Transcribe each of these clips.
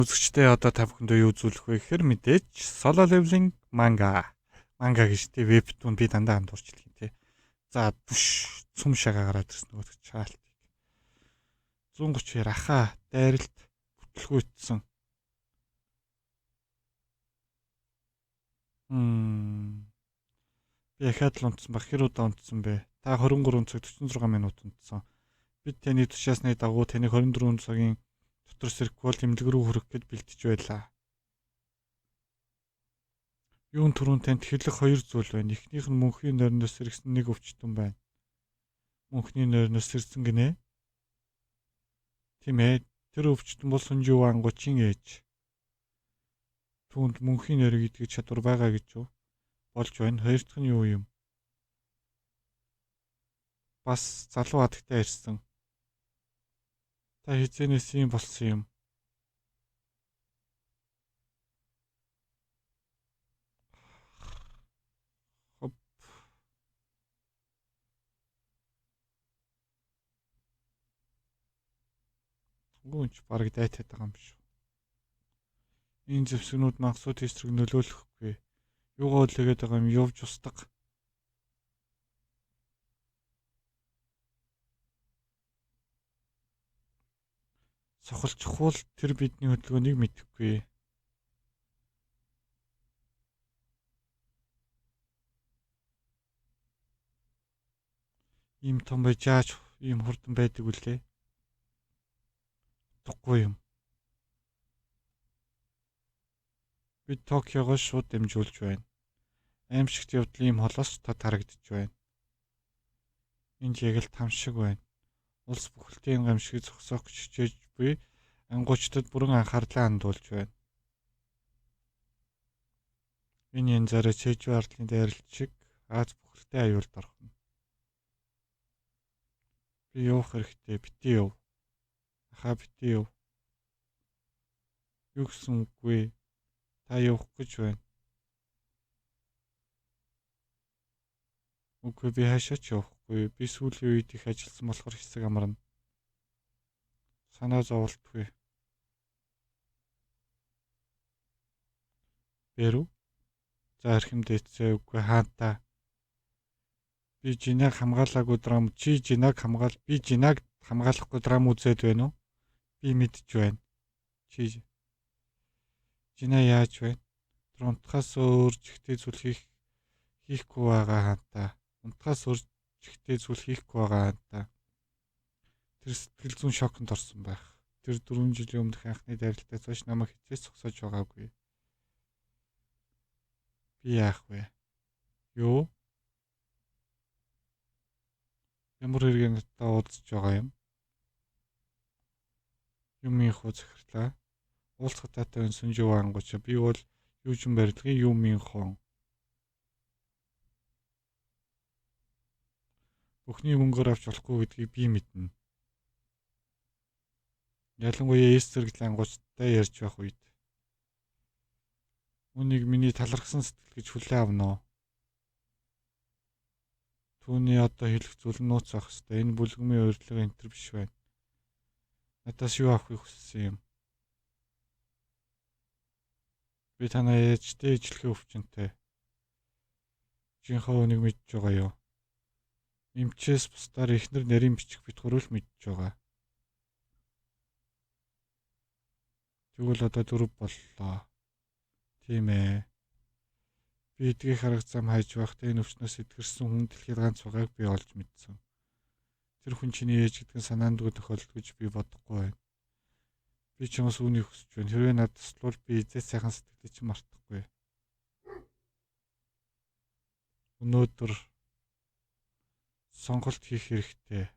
үзэгчдээ одоо та бүхэндээ юу үзүүлэх вэ гэхээр мэдээж Solo Leveling манга. Манга гэж тий вебтун би дандаа хамдуурч хэлэх юм тий. За бүш цум шагаа гараад ирсэн нөгөө чаалтыг. 132 аха дайралт бүтлгүүйтсэн. Би ахаад л унтсан ба хэр удаа унтсан бэ? Та 23 цаг 46 минут унтсан. Бид таны тушаасны дагуу таны 24 цагийн дотор сэрквол тэмдэг рүү хүрэх гээд бэлтэж байлаа. Юун түрүүн танд хэлэх хоёр зүйл байна. Эхнийх нь мөнхийн нойрноос сэргсэн нэг өвчтөн байна. Мөнхний нойрноос сэрсэн гинэ. Тийм ээ. Тэр өвчтөн бол Сүнжүү ангуучийн ээж. Түүнд мөнхийн нойрыг идэх чадвар байгаа гэж юу? Болж байна. Хоёр дахь нь юу юм? Бас залуу хатагтай ирсэн. Та хизэнээс юм болсон юм. Гүнч бараг дайтаад байгаа юм шүү. Энэ зэвсгнүүд мангасууд эсрэг нөлөөлөхгүй. Юугаа үлээгээд байгаа юм явж устдаг. Сохолчихвол тэр бидний хөдөлгөөнийг мэдэхгүй. Ийм том байж яаж ийм хурдан байдаг үлээ? Утгагүй юм. Бид Токиогоос шууд дамжуулж байна. Аимшигт явдлын ийм холоос та харагдаж байна. Энд яг л там шиг байна. Улс бүхэлдээ гамшиг зогсоох гэж хичээж буй ангуучдад бүрэн анхаарлаа хандуулж байна. Энэ янзаараа Чэжүү ардлын дайралт шиг Аз бүхэлдээ аюулд орхно. Би явах хэрэгтэй. Бити яв. Аха бити яв. Юу гэсэн үгүй. Та явах гэж байна. Үгүй би хаашаач явахгүй. Би сүүлийн үед их ажилласан болохоор хэсэг амарна. Санаа зовлтгүй. Бэрүү? За архимдээцээ үгүй хаантаа. Би жинаг хамгаалаагүй драм чи жинаг би жинаг хамгаалахгүй драм үзээд байна уу? Би мэдж байна. Чи жинаа яаж байна? Тэр унтахаас өөр жигтэй зүйл хийхгүй байгаа хаантаа. Унтахаас өөр жигтэй зүйл хийхгүй байгаа хаантаа. Тэр сэтгэл зүйн шоконд орсон байх. Тэр 4 жилийн өмнөх анхны дайралтаас хойш намайг хичээс зогсоож байгаагүй. Би яах вэ? Юу? Ямар хэрэгэн надад уулзж байгаа юм? Юм их уу захирлаа. Уулзах татаа Сүнжүү ангууч. Би бол юу ч юм барилгын юм хон. Бүхний мөнгөөр авч болохгүй гэдгийг би мэднэ. Ялангуяа эсрэг ангуучтай ярьж байх үед. Үнийг миний талархсан сэтгэл гэж хүлээн авна. Түүний одоо хэлэх зүйл нь нууц авах хэрэгтэй. Энэ бүлгэмийн урилга энтер биш байна. Надаас юу авахыг хүссэн юм? Би танаа ээжтэй ижлэхээ өвчнөтэй. Жинхэнэ үнийг мэдж байгаа юу? Имчээс бусдаар ихнэр нарийн бичих битгүүр л мэдж байгаа. Тэгвэл одоо 4 боллоо. Тийм ээ. Би эдгийг харах зам хайж байхдаа энэ өвчнөөс эдгэрсэн хүн дэлхийд ганц байгааг би олж мэдсэн. Тэр хүн чиний ээж гэдэг нь санаандгүй тохиолдол гэж би бодохгүй байна. Би ч юмс үүнийг хүсэж байна. Хэрвээ надад туславал би эзээ сайхан сэтгэлээ чинь мартахгүй. Өнөөдөр сонголт хийх хэрэгтэй.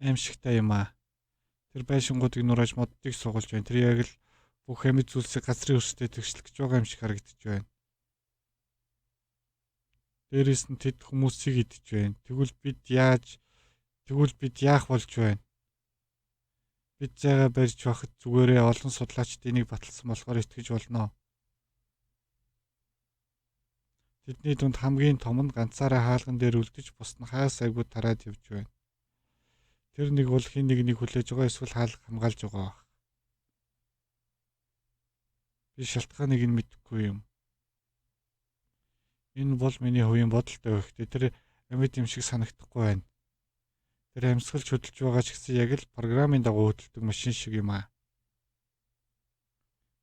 Аимшигтай юм аа. Тэр байшингуудыг нурааж моддыг сугалж байна. Тэр яг л бүх амьд зүйлсийг газрын өрсөдөө тэгшлэх гэж байгаа юм шиг харагдаж байна. Дээрээс нь тэд хүмүүсийг идэж байна. Тэгвэл бид яах болж байна? Бид зайгаа барьж байхад зүгээрээ олон судлаачид энийг баталсан болохоор итгэж болно. Тэдний дунд хамгийн том нь ганцаараа хаалган дээр үлдэж бус нь хаа сайгүй тараад явж байна. Тэр нэг бол хин нэгнийг хүлээж байгаа эсвэл хаалга хамгаалж байгаа байх. Би шалтгааныг нь мэдэхгүй юм. Энэ бол миний хувийн бодолтой байхтэй тэр амьд юм шиг санагдахгүй байна. Тэр амьсгалж хөдөлж байгаа ч гэсэн яг л програмын дагуу хөдөлдөг машин шиг юм аа.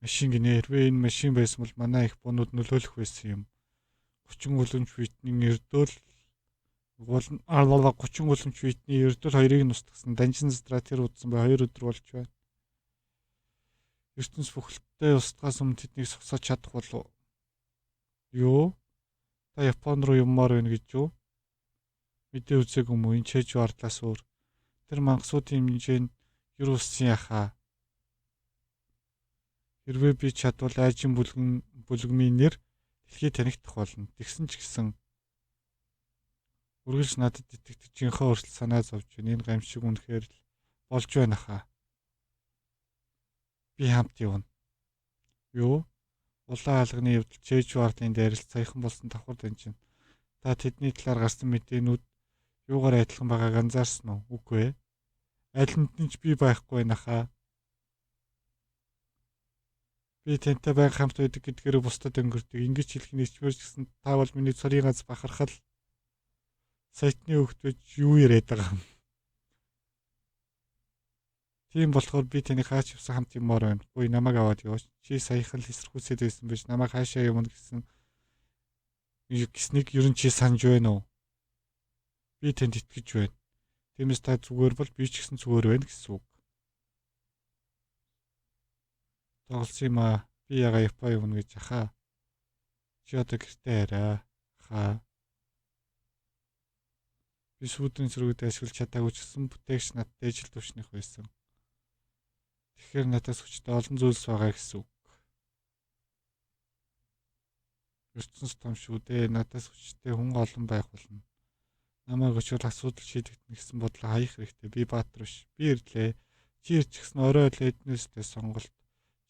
Машин гинэ хэрвээ энэ машин байсан бол манай их бунууд нөлөөлөх байсан юм. 30 үлэмж фитний эрдөл 30 үлэмж фитний эрдөл хоёрыг нь устгасан данжин стратер удсан бай 2 өдөр болж байна. ертөнц бүхэлдээ устгаас өмнө тэднийг зогсоож чадах болов. Юу? Та Япон руу юммаар байна гэж юу? Мэдээ үзег юм уу? Энэ чэжүү ардлаас өөр. Тэр мангасуудын хэмжээ нь юу уссан яхаа. Хэрвээ би чадвал айжин бүлгмийн нэр дэлхийд танигдах болно. Тэгсэн ч гэсэн үргэлж надад итгэдэг жинхэнэ өөрчлөлт санаа зовж байна. Энэ гамшиг үнэхээр л болж байна хаа. Би хамт явна. Юу? Улаан хаалганы явдал чэжүү ардлын дайралт саяхан болсон давхар данжин. Та тэдний талаар гарсан мэдээнүүд юугаар адилхан байгааг анзаарсан уу? Үгүй ээ. Аль нь ч би байхгүй байна хаа. Би тантай байнга хамт байдаг гэдгээрээ бусдад өнгөрдөг. Ингэж хэлэх нь ичмэр ч гэсэн та бол миний цорын ганц бахархал. Саятны хөвгт байж юу яриад байгаа юм. Тийм болохоор би таны хаач явсан хамт юммаар байна. Гүй намайг аваад яваач. Чи саяхан л эсэрхүүцээд байсан биш. Намайг хаашаа явна гэснийг ер нь чи санаж байна уу? Би танд итгэж байна. Тиймээс та зүгээр бол би ч гэсэн зүгээр байна гэсэн үг. Тоглосон юм аа. Би яга Япон явна гэж ахаа. Чи одоо гэртээ арай. Хаа. Би сүүдрийн зэрэгүүд ашиглаж чадаагүй ч гэсэн бүтээгч надад ижил төвшнөх байсан. Тэгэхээр надаас хүчтэй олон зүйлс байгаа гэсэн үг. ертөнц том шүү дээ. Надаас хүчтэй хүн олон байх болно. Намайг очвол асуудал шийдэгдэнэ гэсэн бодлоо хаях хэрэгтэй. Би баатар биш. Би ирлээ. Чи ирч гисэн орой л эднэстэй сонголт.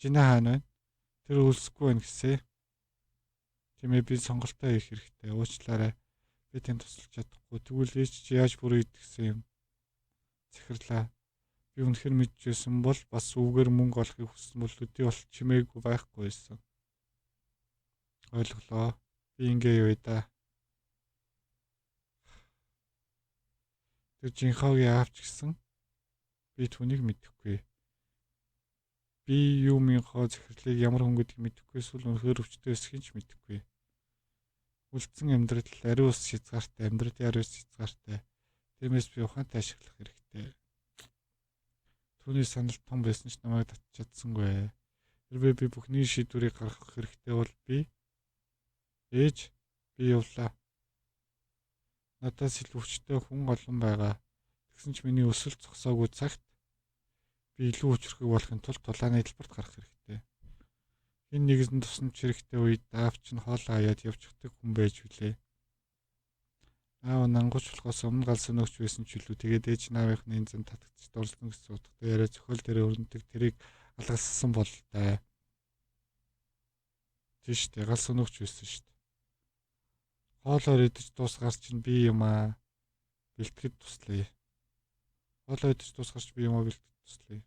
Жинэ хаана байна? Тэр үлсэхгүй байна гэсэ. Тиймээ би сонголтоо хийх хэрэгтэй. Уучлаарай. Би танд тусалж чадахгүй. Тэгвэл ээж чи яаж бүрийд гэсэн юм? Захирлаа. Би үнэхээр мэдчихсэн бол бас үгээр мөнгө олохыг хүссэн бол өдөө бол чимээгүй байхгүй байсан. Ойлголоо. Би ингээ юу да. Тэр жинхаагийн аавч гисэн. Би түүнийг мэдэхгүй. Би юу минхоо захирлыг ямар хүн гэдгийг мэдэхгүй эсвэл үнэхээр өвчтөй эсхийг ч мэдэхгүй. Үлдсэн амьдрал ариун ус хязгаартай, амьдралын ариун ус хязгаартай. Тиймээс би ухаантай ашиглах хэрэгтэй. Түүний санал том байсан ч намайг татч чадсангүй. Хэрвээ би бүхний шийдвэрийг гаргах хэрэгтэй бол би явлаа. Надаас илүү өвчтөй хүн олон байгаа. Тэгсэн ч миний өсөлт зогсоогүй цагт би илүү хүчрхэг болохын тулд тулааны хэлбэрт гарах хэрэгтэй. Энэ нэгэн тусламж хэрэгтэй үед аавч нь хоолоо хаяад явчихдаг хүн байж билээ. Аав нангууч болохоос өмнө гал сөнөгч байсан ч илүү тэгээд ээж наавынх нь энэ зам татагдчих дурлсан гэсэн утгатай яриа зохиол дээр өрнөдөг тэрийг алгассан бол тай. Тийш дээ гал сөнөгч байсан шүү дээ. Хоолоор идэж дуусгаар чинь би юм аа бэлтгэд туслая. Хоолоо идэж дуусгарч би юм аа бэлтгэд туслая.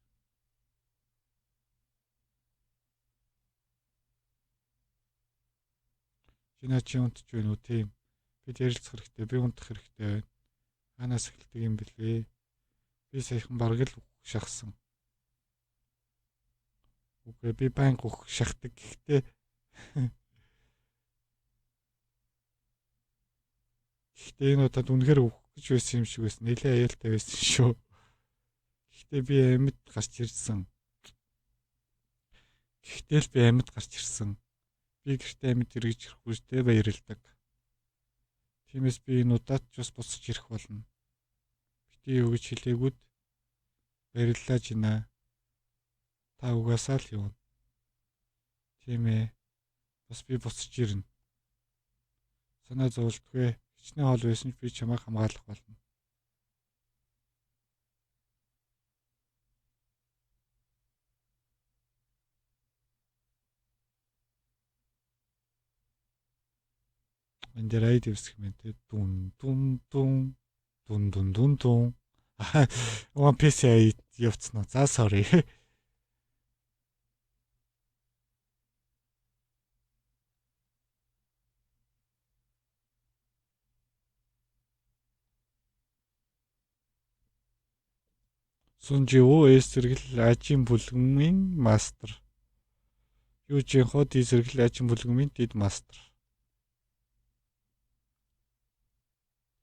Чинаа чи унтж байна уу тийм. Бид ярилцах хэрэгтэй. Би унтах хэрэгтэй байна. Ханаас эхэлдэг юм бэлээ. Би саяхан бараг л шахсан. Үгүй би байнга шахдаг гэхдээ энэ удаад үнэхээр өгөх гэж байсан юм шиг байсан. Нэлээ аюултай байсан шүү. Гэхдээ би амьд гарч ирсэн. Би гэртээ амьд эргэж ирэх үедээ баярлдаг. Тиймээс би энэ удаад ч бас буцаж ирэх болно. Бити юу гэж хэлээгүүд баярлалаа Жина. Та угаасаа л явна. Тийм ээ. Бас би буцаж ирнэ. Санаа зовлтгүй. Хичнээн хоол байсан ч би чамайг хамгаалах болно. энэ дээр ай дэвсгэх юм те. Дүн дүн дүн дүн дүн дүн дүн. One Piece ай явцсан уу? За sorry. Сунжио эс зэрэгэл ажийн бүлгэмийн мастер. Юу ч юм хоо ди зэрэгэл ажийн бүлгэмийн дид мастер.